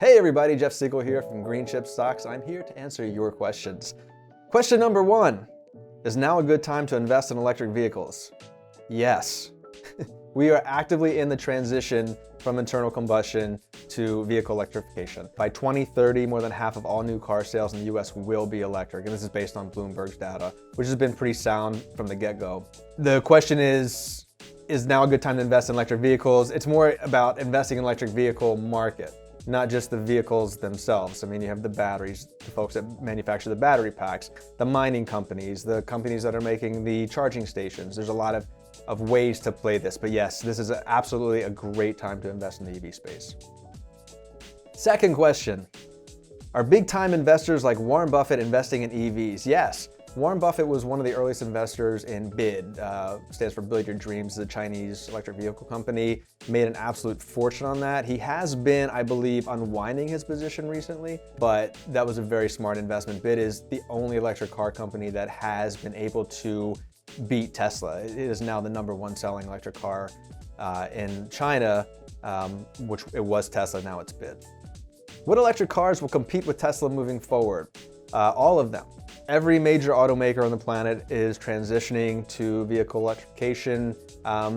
Hey everybody, Jeff Siegel here from Green Chip Stocks. I'm here to answer your questions. Question number one, is now a good time to invest in electric vehicles? Yes. We are actively in the transition from internal combustion to vehicle electrification. By 2030, more than half of all new car sales in the US will be electric, and this is based on Bloomberg's data, which has been pretty sound from the get-go. The question is now a good time to invest in electric vehicles? It's more about investing in electric vehicle market, not just the vehicles themselves. I mean, you have the batteries, the folks that manufacture the battery packs, the mining companies, the companies that are making the charging stations. There's a lot of ways to play this, but yes, this is absolutely a great time to invest in the EV space. Second question, are big time investors like Warren Buffett investing in EVs? Yes. Warren Buffett was one of the earliest investors in BYD, stands for Build Your Dreams, the Chinese electric vehicle company, made an absolute fortune on that. He has been, I believe, unwinding his position recently, but that was a very smart investment. BYD is the only electric car company that has been able to beat Tesla. It is now the #1 selling electric car in China, which it was Tesla, now it's BYD. What electric cars will compete with Tesla moving forward? All of them. Every major automaker on the planet is transitioning to vehicle electrification.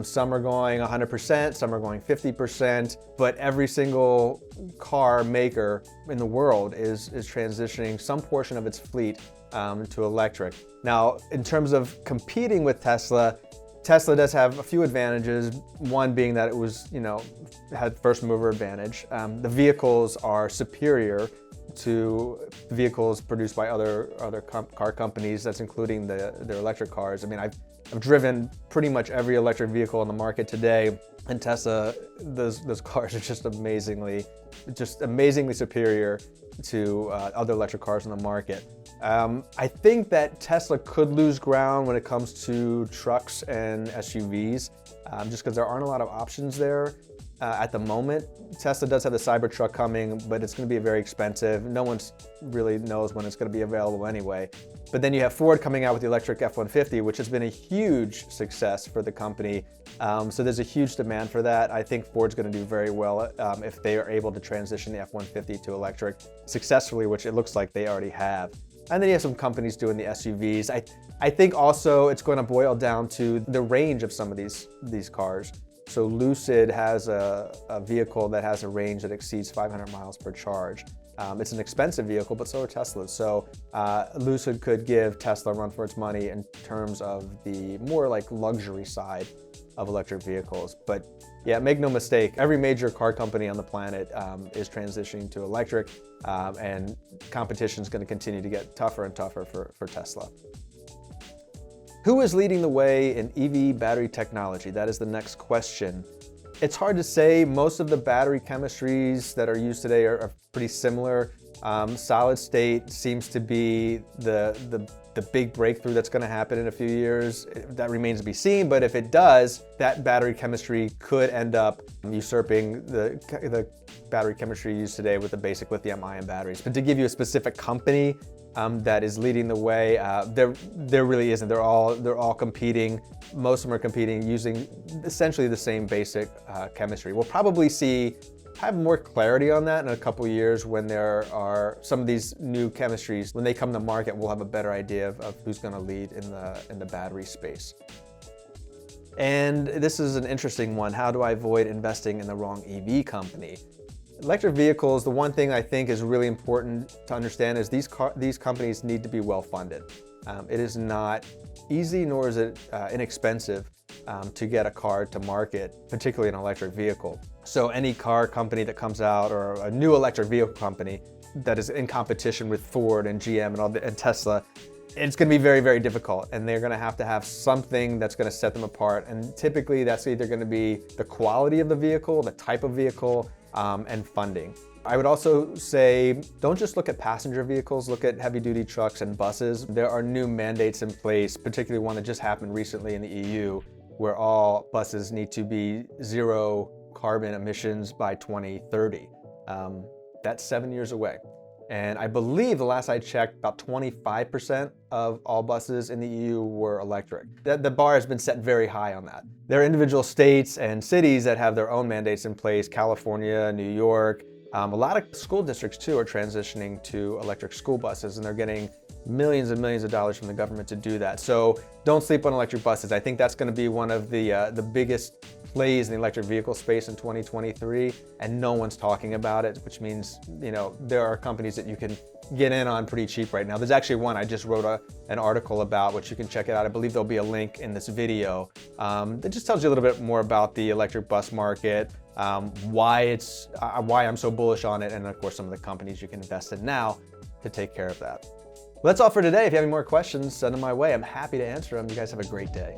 Some are going 100%, some are going 50%, but every single car maker in the world is transitioning some portion of its fleet to electric. Now, in terms of competing with Tesla, Tesla does have a few advantages. One being that it was, had first mover advantage. The vehicles are superior to vehicles produced by other car companies. That's including their electric cars. I mean, I've driven pretty much every electric vehicle on the market today, and Tesla, those cars are just amazingly superior to other electric cars on the market. I think that Tesla could lose ground when it comes to trucks and SUVs, just because there aren't a lot of options there at the moment. Tesla does have the Cybertruck coming, but it's going to be very expensive. No one really knows when it's going to be available anyway. But then you have Ford coming out with the electric F-150, which has been a huge success for the company. So there's a huge demand for that. I think Ford's going to do very well if they are able to transition the F-150 to electric successfully, which it looks like they already have. And then you have some companies doing the SUVs. I think also it's going to boil down to the range of some of these cars. So Lucid has a vehicle that has a range that exceeds 500 miles per charge. It's an expensive vehicle, but so are Teslas. So Lucid could give Tesla a run for its money in terms of the more like luxury side of electric vehicles. But yeah, make no mistake, every major car company on the planet is transitioning to electric, and competition is going to continue to get tougher and tougher for Tesla. Who is leading the way in EV battery technology? That is the next question. It's hard to say. Most of the battery chemistries that are used today are pretty similar. Solid state seems to be the big breakthrough that's going to happen in a few years. That remains to be seen, but if it does, that battery chemistry could end up usurping the battery chemistry used today with the basic lithium-ion batteries. But to give you a specific company that is leading the way, there really isn't. They're all competing. Most of them are competing using essentially the same basic chemistry. We'll probably have more clarity on that in a couple of years when there are some of these new chemistries. When they come to market, we'll have a better idea of who's going to lead in the battery space. And this is an interesting one. How do I avoid investing in the wrong EV company? Electric vehicles, the one thing I think is really important to understand is these companies need to be well funded. It is not easy, nor is it inexpensive to get a car to market, particularly an electric vehicle. So any car company that comes out, or a new electric vehicle company that is in competition with Ford and GM and Tesla, it's going to be very, very difficult, and they're going to have something that's going to set them apart. And typically that's either going to be the quality of the vehicle, the type of vehicle, and funding. I would also say, don't just look at passenger vehicles, look at heavy-duty trucks and buses. There are new mandates in place, particularly one that just happened recently in the EU, where all buses need to be zero carbon emissions by 2030. That's 7 years away. And I believe the last I checked, about 25% of all buses in the EU were electric. The bar has been set very high on that. There are individual states and cities that have their own mandates in place, California, New York, A lot of school districts too are transitioning to electric school buses, and they're getting millions and millions of dollars from the government to do that. So don't sleep on electric buses. I think that's going to be one of the biggest plays in the electric vehicle space in 2023, and no one's talking about it, which means, you know, there are companies that you can get in on pretty cheap right now. There's actually one I just wrote an article about, which you can check it out. I believe there'll be a link in this video that just tells you a little bit more about the electric bus market, why I'm so bullish on it, and of course some of the companies you can invest in now to take care of that. Well, that's all for today. If you have any more questions, send them my way. I'm happy to answer them. You guys have a great day.